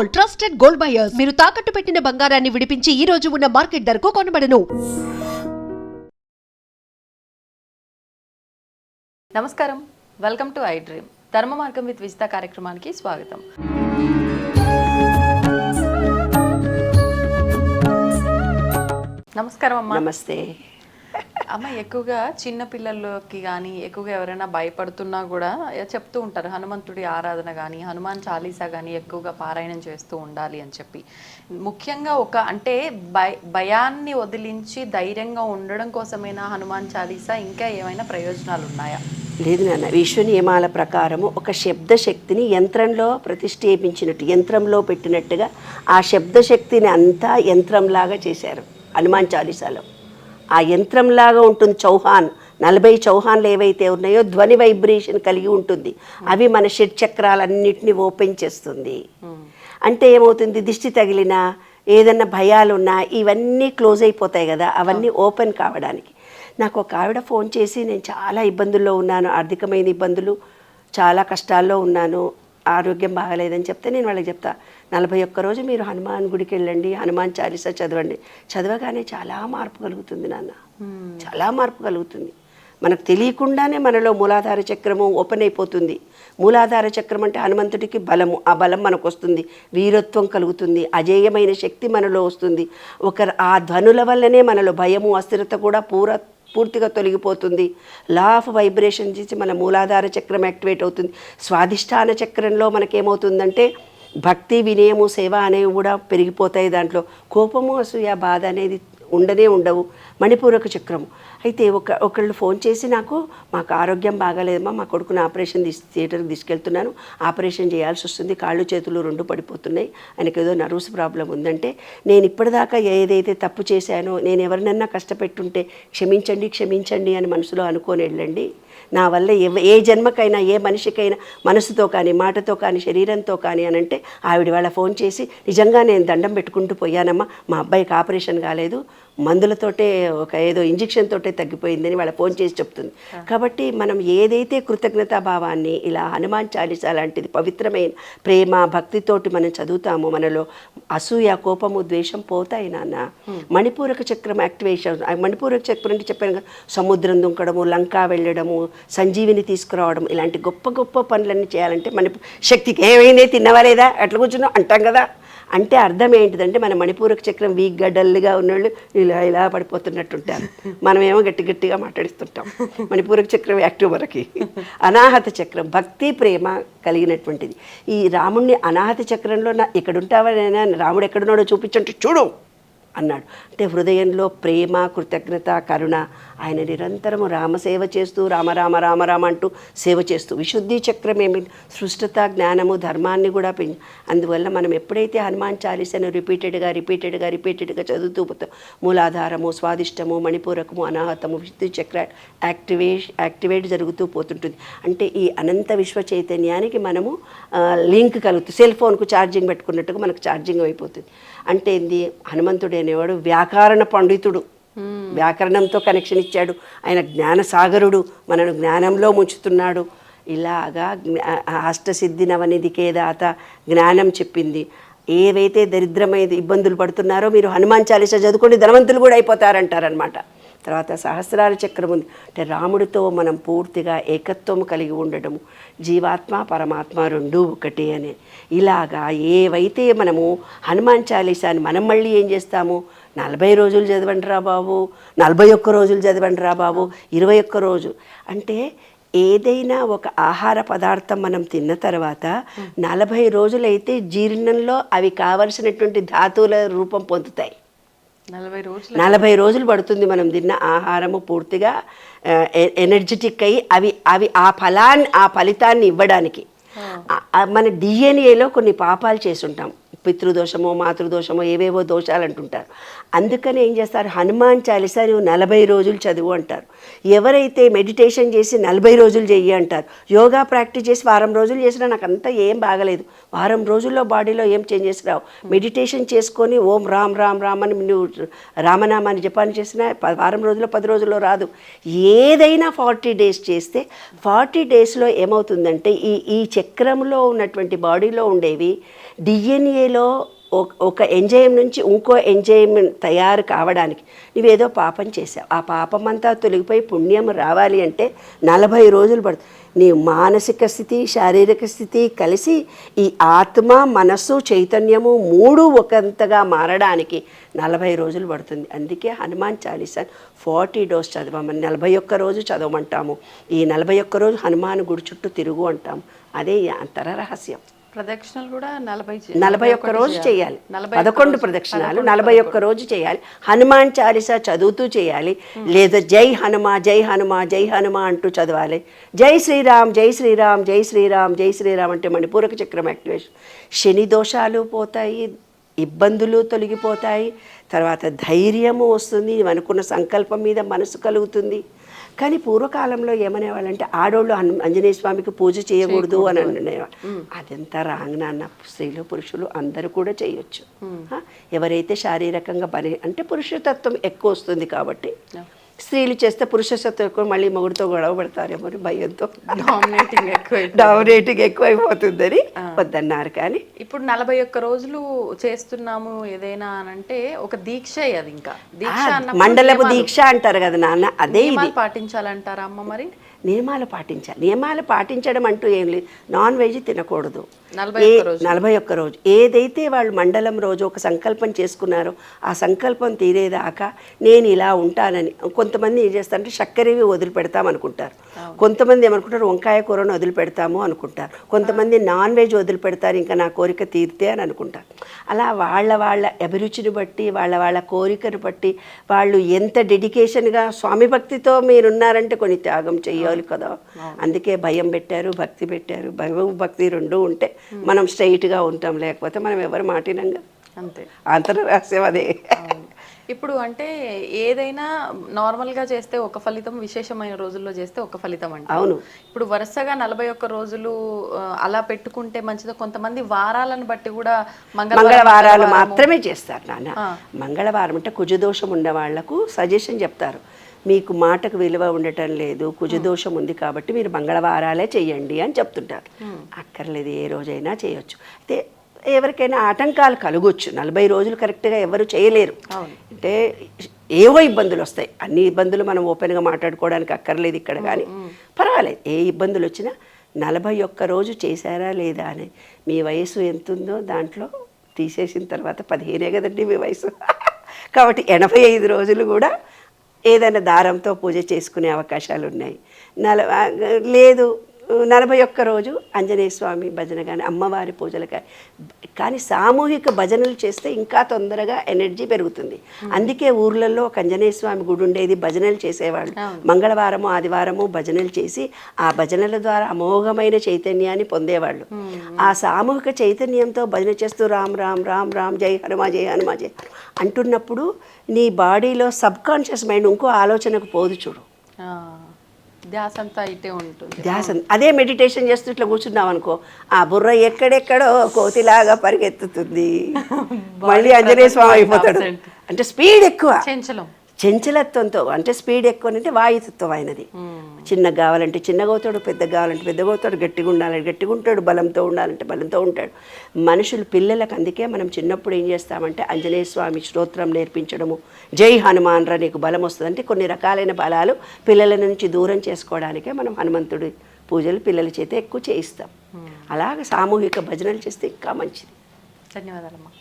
Gold, trusted gold buyers. మీరు తాకట్టు పెట్టిన బంగారాన్ని విడిపించి ఈ రోజు ఉన్న మార్కెట్ ధరకు కొనబడను. నమస్కారం, వెల్కమ్ టు ఐ డ్రీమ్. ధర్మ మార్గం విత్ విజిత కార్యక్రమానికి స్వాగతం. నమస్కారం అమ్మా. నమస్తే అమ్మ, ఎక్కువగా చిన్న పిల్లలకి కానీ ఎక్కువగా ఎవరైనా భయపడుతున్నా కూడా చెప్తూ ఉంటారు హనుమంతుడి ఆరాధన కానీ హనుమాన్ చాలీసా కానీ ఎక్కువగా పారాయణం చేస్తూ ఉండాలి అని చెప్పి. ముఖ్యంగా అంటే భయాన్ని వదిలించి ధైర్యంగా ఉండడం కోసమైనా హనుమాన్ చాలీసా ఇంకా ఏమైనా ప్రయోజనాలు ఉన్నాయా? లేదు నాన్న, విశ్వ నియమాల ప్రకారము ఒక శబ్దశక్తిని యంత్రంలో ప్రతిష్ఠేపించినట్టు, యంత్రంలో పెట్టినట్టుగా ఆ శబ్దశక్తిని అంతా యంత్రంలాగా చేశారు హనుమాన్ చాలీసాలో. ఆ యంత్రంలాగా ఉంటుంది. 40 చౌహాన్లు ఏవైతే ఉన్నాయో ధ్వని వైబ్రేషన్ కలిగి ఉంటుంది. అవి మన షట్చక్రాలన్నింటినీ ఓపెన్ చేస్తుంది. అంటే ఏమవుతుంది, దిష్టి తగిలినా ఏదన్నా భయాలున్నా ఇవన్నీ క్లోజ్ అయిపోతాయి కదా, అవన్నీ ఓపెన్ కావడానికి. నాకు ఒక ఆవిడ ఫోన్ చేసి, నేను చాలా ఇబ్బందుల్లో ఉన్నాను, ఆర్థికమైన ఇబ్బందులు, చాలా కష్టాల్లో ఉన్నాను, ఆరోగ్యం బాగాలేదని చెప్తే నేను వాళ్ళకి చెప్తా, 41 రోజు మీరు హనుమాన్ గుడికి వెళ్ళండి, హనుమాన్ చాలీసా చదవండి. చదవగానే చాలా మార్పు కలుగుతుంది నాన్న, చాలా మార్పు కలుగుతుంది. మనకు తెలియకుండానే మనలో మూలాధార చక్రము ఓపెన్ అయిపోతుంది. మూలాధార చక్రం అంటే హనుమంతుడికి బలము. ఆ బలం మనకు వస్తుంది, వీరత్వం కలుగుతుంది, అజేయమైన శక్తి మనలో వస్తుంది. ఆ ధ్వనుల వల్లనే మనలో భయము, అస్థిరత కూడా పూర్తిగా తొలగిపోతుంది. లా ఆఫ్ వైబ్రేషన్ చేసి మన మూలాధార చక్రం యాక్టివేట్ అవుతుంది. స్వాధిష్టాన చక్రంలో మనకేమవుతుందంటే భక్తి, వినయము, సేవ అనేవి కూడా పెరిగిపోతాయి. దాంట్లో కోపము, అసూయ, బాధ అనేది ఉండవు. మణిపూరక చక్రము అయితే ఒకళ్ళు ఫోన్ చేసి, మాకు ఆరోగ్యం బాగాలేదమ్మా, మా కొడుకుని ఆపరేషన్ థియేటర్కి తీసుకెళ్తున్నాను, ఆపరేషన్ చేయాల్సి వస్తుంది, కాళ్ళు చేతులు 2 పడిపోతున్నాయి, ఆయనకి ఏదో నర్వస్ ప్రాబ్లం ఉందంటే, నేను ఇప్పటిదాకా ఏదైతే తప్పు చేశానో, నేను ఎవరినన్నా కష్టపెట్టుంటే క్షమించండి అని మనసులో అనుకొని వెళ్ళండి. నా వల్ల ఏ జన్మకైనా, ఏ మనిషికైనా మనసుతో కానీ, మాటతో కానీ, శరీరంతో కానీ అని అంటే, ఆవిడ వాళ్ళ ఫోన్ చేసి, నిజంగా నేను దండం పెట్టుకుంటూ పోయానమ్మా, మా అబ్బాయికి ఆపరేషన్ కాలేదు, మందులతోటే ఏదో ఇంజెక్షన్ తోటే తగ్గిపోయిందని వాళ్ళ ఫోన్ చేసి చెప్తుంది. కాబట్టి మనం ఏదైతే కృతజ్ఞతాభావాన్ని ఇలా హనుమాన్ చాలీసా లాంటిది పవిత్రమైన ప్రేమ, భక్తితోటి మనం చదువుతామో, మనలో అసూయ, కోపము, ద్వేషం పోతాయి నాన్న. మణిపూరక చక్రం యాక్టివేషన్. మణిపూరక చక్రం అంటే చెప్పాను కదా, సముద్రం దుంకడము, లంకా వెళ్ళడము, సంజీవిని తీసుకురావడం, ఇలాంటి గొప్ప పనులన్నీ చేయాలంటే మన శక్తికి ఏమైందే, తిన్నవా లేదా, ఎట్లా కూర్చున్నాం అంటాం కదా. అంటే అర్థం ఏంటిదంటే, మన మణిపూరక చక్రం వీక్గా, డల్గా ఉన్నోళ్ళు ఇలా పడిపోతున్నట్టుంటారు. మనమేమో గట్టిగా మాట్లాడిస్తుంటాం. మణిపూరక చక్రం యాక్టివ్ మనకి. అనాహత చక్రం భక్తి, ప్రేమ కలిగినటువంటిది. ఈ రాముడిని అనాహత చక్రంలో ఎక్కడుంటావనైనా, రాముడు ఎక్కడున్నాడో చూపించంటే చూడు అన్నాడు. అంటే హృదయంలో ప్రేమ, కృతజ్ఞత, కరుణ. ఆయన నిరంతరము రామసేవ చేస్తూ రామ అంటూ సేవ చేస్తూ, విశుద్ధి చక్రం ఏమి సృష్టత, జ్ఞానము, ధర్మాన్ని కూడా అందువల్ల మనం ఎప్పుడైతే హనుమాన్ చాలీసాను రిపీటెడ్గా చదువుతూ పోతాం, మూలాధారము, స్వాదిష్టము, మణిపూరకము, అనాహతము, విశుద్ధి చక్ర యాక్టివేట్ జరుగుతూ పోతుంటుంది. అంటే ఈ అనంత విశ్వ చైతన్యానికి మనము లింక్ కలుగుతుంది. సెల్ ఫోన్కు ఛార్జింగ్ పెట్టుకున్నట్టుగా మనకు ఛార్జింగ్ అయిపోతుంది. అంటే ఏంది, హనుమంతుడు అనేవాడు వ్యాకరణ పండితుడు, వ్యాకరణంతో కనెక్షన్ ఇచ్చాడు. ఆయన జ్ఞానసాగరుడు, మనను జ్ఞానంలో ముంచుతున్నాడు. ఇలాగా అష్టసిద్ధి నవనిధికే దాత జ్ఞానం చెప్పింది. ఏవైతే దరిద్రమైన ఇబ్బందులు పడుతున్నారో మీరు హనుమాన్ చాలీసా చదువుకోండి, ధనవంతులు కూడా అయిపోతారంటారనమాట. తర్వాత సహస్రార చక్రం ఉంది. అంటే రాముడితో మనం పూర్తిగా ఏకత్వం కలిగి ఉండడము, జీవాత్మ పరమాత్మ 2 ఒకటే అని. ఇలాగా ఏవైతే మనము హనుమాన్ చాలీసాని మనం మళ్ళీ ఏం చేస్తాము, 40 రోజులు చదవండి రా బాబు, 41 రోజులు చదవండి రా బాబు, 21 రోజు. అంటే ఏదైనా ఒక ఆహార పదార్థం మనం తిన్న తర్వాత 40 రోజులైతే జీర్ణంలో అవి కావలసినటువంటి ధాతువుల రూపం పొందుతాయి. 40 రోజులు పడుతుంది మనం తిన్న ఆహారము పూర్తిగా ఎనర్జెటిక్ అయ్యి అవి ఆ ఫలితాన్ని ఇవ్వడానికి. మన డిఎన్ఏలో కొన్ని పాపాలు చేసుంటాం, పితృదోషమో, మాతృదోషమో, ఏవేవో దోషాలు అంటుంటారు. అందుకని ఏం చేస్తారు, హనుమాన్ చాలీసా నువ్వు 40 రోజులు చదువు అంటారు. ఎవరైతే మెడిటేషన్ చేసి 40 రోజులు చెయ్యి అంటారు. యోగా ప్రాక్టీస్ చేసి వారం రోజులు చేసినా నాకు అంతా ఏం బాగలేదు, వారం రోజుల్లో బాడీలో ఏం చేంజెస్ రావు. మెడిటేషన్ చేసుకొని ఓం రామ్ రామ్ రామ్ అని నువ్వు రామనామాన్ని జపాన్ని చేసినా వారం రోజుల్లో 10 రోజుల్లో రాదు. ఏదైనా 40 డేస్ చేస్తే 40 డేస్లో ఏమవుతుందంటే ఈ చక్రంలో ఉన్నటువంటి బాడీలో ఉండేవి డిఎన్ఏలో ఒక ఎంజైమ్ నుంచి ఇంకో ఎంజైమ్ తయారు కావడానికి నువ్వేదో పాపం చేసావు, ఆ పాపం అంతా తొలగిపోయి పుణ్యం రావాలి అంటే 40 రోజులు పడుతుంది. నీ మానసిక స్థితి శారీరక స్థితి కలిసి ఈ ఆత్మ మనస్సు చైతన్యము 3 ఒకంతగా మారడానికి 40 రోజులు పడుతుంది. అందుకే హనుమాన్ చాలీసా 40 డోస్ చదవమని 41 రోజు చదవమంటాము. ఈ 41 రోజు హనుమాన్ గుడి చుట్టూ తిరుగు అంటాము. అదే ఈ అంతర రహస్యం. ప్రదక్షిణలు కూడా 41 రోజు చేయాలి. 11 ప్రదక్షిణాలు 41 రోజు చేయాలి. హనుమాన్ చాలీసా చదువుతూ చేయాలి. లేదా జై హనుమా జై హనుమా జై హనుమా అంటూ చదవాలి. జై శ్రీరామ్ జై శ్రీరామ్ జై శ్రీరామ్ జై శ్రీరామ్ అంటే మణిపూరక చక్రం యాక్టివేషన్. శని దోషాలు పోతాయి, ఇబ్బందులు తొలగిపోతాయి, తర్వాత ధైర్యము వస్తుంది, అనుకున్న సంకల్పం మీద మనసు కలుగుతుంది. కానీ పూర్వకాలంలో ఏమనేవాళ్ళంటే ఆడోళ్ళు ఆంజనేయ స్వామికి పూజ చేయకూడదు అని అనేవాళ్ళు. అదంతా రాంగ్ నాన్న. స్త్రీలు పురుషులు అందరూ కూడా చేయొచ్చు. ఎవరైతే శారీరకంగా అంటే పురుషతత్వం ఎక్కువ వస్తుంది కాబట్టి స్త్రీలు చేస్తే పురుషత్వం ఎక్కువ, మళ్ళీ మొగుడితో గొడవ పడతారేమో అని భయంతో డామినేటింగ్ ఎక్కువైపోతుందని వద్దన్నారు. కానీ ఇప్పుడు 41 రోజులు చేస్తున్నాము ఏదైనా అంటే ఒక దీక్ష, అది ఇంకా దీక్ష మండలపు దీక్ష అంటారు కదా నాన్న. అదే ఇది పాటించాలంటారా అమ్మ? మరి నియమాలు పాటించాలి. నియమాలు పాటించడం అంటూ ఏం లేదు. నాన్ వెజ్ తినకూడదు 41 రోజు. ఏదైతే వాళ్ళు మండలం రోజు ఒక సంకల్పం చేసుకున్నారో ఆ సంకల్పం తీరేదాకా నేను ఇలా ఉంటానని. కొంతమంది ఏం చేస్తారంటే చక్కెరవి వదిలిపెడతాం అనుకుంటారు, కొంతమంది ఏమనుకుంటారు వంకాయ కూరను వదిలిపెడతాము అనుకుంటారు, కొంతమంది నాన్ వెజ్ వదిలిపెడతారు ఇంకా నా కోరిక తీరితే అని అనుకుంటారు. అలా వాళ్ళ అభిరుచిని బట్టి వాళ్ళ కోరికను బట్టి వాళ్ళు ఎంత డెడికేషన్గా స్వామి భక్తితో మీరున్నారంటే కొన్ని త్యాగం చెయ్యాలి కదా. అందుకే భయం పెట్టారు, భక్తి పెట్టారు. భయం భక్తి రెండు ఉంటే మనం స్ట్రైట్గా ఉంటాం, లేకపోతే మనం ఎవరు మాటినంగా అంతే. అంతర రహస్యం అదే. ఇప్పుడు అంటే ఏదైనా నార్మల్గా చేస్తే ఒక ఫలితం, విశేషమైన రోజుల్లో చేస్తే ఒక ఫలితం అంటే. అవును. ఇప్పుడు వరుసగా 41 రోజులు అలా పెట్టుకుంటే మంచిది. కొంతమంది వారాలను బట్టి కూడా మంగళవారాలు మాత్రమే చేస్తారు నాన్న. మంగళవారం అంటే కుజదోషం ఉన్న వాళ్లకు సజెషన్ చెప్తారు, మీకు మాటకు విలువ ఉండటం లేదు, కుజదోషం ఉంది కాబట్టి మీరు మంగళవారాలే చెయ్యండి అని చెప్తుంటారు. అక్కర్లేదు, ఏ రోజైనా చేయొచ్చు. అయితే ఎవరికైనా ఆటంకాలు కలగొచ్చు. 40 రోజులు కరెక్ట్గా ఎవరు చేయలేరు. అంటే ఏవో ఇబ్బందులు వస్తాయి. అన్ని ఇబ్బందులు మనం ఓపెన్గా మాట్లాడుకోవడానికి అక్కర్లేదు ఇక్కడ. కానీ పర్వాలేదు, ఏ ఇబ్బందులు వచ్చినా 41 రోజు చేశారా లేదా అని మీ వయసు ఎంత ఉందో దాంట్లో తీసేసిన తర్వాత 15 కదండి మీ వయసు. కాబట్టి 85 రోజులు కూడా ఏదైనా దారంతో పూజ చేసుకునే అవకాశాలు ఉన్నాయి. లేదు 41 రోజు ఆంజనేయ స్వామి భజన కానీ అమ్మవారి పూజలు కానీ సామూహిక భజనలు చేస్తే ఇంకా తొందరగా ఎనర్జీ పెరుగుతుంది. అందుకే ఊర్లలో ఒక ఆంజనేయ స్వామి గుడి ఉండేది, భజనలు చేసేవాళ్ళు. మంగళవారము ఆదివారము భజనలు చేసి ఆ భజనల ద్వారా అమోఘమైన చైతన్యాన్ని పొందేవాళ్ళు. ఆ సామూహిక చైతన్యంతో భజన చేస్తూ రామ్ రామ్ రామ్ రామ్ జై హనుమా జై హనుమా జై అంటున్నప్పుడు నీ బాడీలో సబ్కాన్షియస్ మైండ్ ఇంకో ఆలోచనకు పోదు చూడు. ధ్యాస అంతా ఇటే ఉంటుంది. ధ్యాస అదే మెడిటేషన్ చేస్తూ ఇట్లా కూర్చున్నాం అనుకో, ఆ బుర్ర ఎక్కడెక్కడో కోతిలాగా పరిగెత్తుతుంది, మళ్ళీ ఆంజనేయ స్వామి అయిపోతాడు. అంటే స్పీడ్ ఎక్కువ, చంచలత్వంతో. అంటే స్పీడ్ ఎక్కువ అంటే వాయుతత్వం అయినది. చిన్నగా కావాలంటే చిన్నగా అవుతాడు, పెద్దగా కావాలంటే పెద్దగా అవుతాడు, గట్టిగా ఉండాలంటే గట్టిగా ఉంటాడు, బలంతో ఉండాలంటే బలంతో ఉంటాడు. మనుషులు పిల్లలకు అందుకే మనం చిన్నప్పుడు ఏం చేస్తామంటే ఆంజనేయ స్వామి స్తోత్రం నేర్పించడము, జై హనుమాన్ రా నీకు బలం వస్తుంది అంటే కొన్ని రకాలైన బలాలు పిల్లల నుంచి దూరం చేసుకోవడానికే మనం హనుమంతుడి పూజలు పిల్లల చేత ఎక్కువ చేయిస్తాం. అలాగే సామూహిక భజనలు చేస్తే ఇంకా మంచిది. ధన్యవాదాలమ్మా.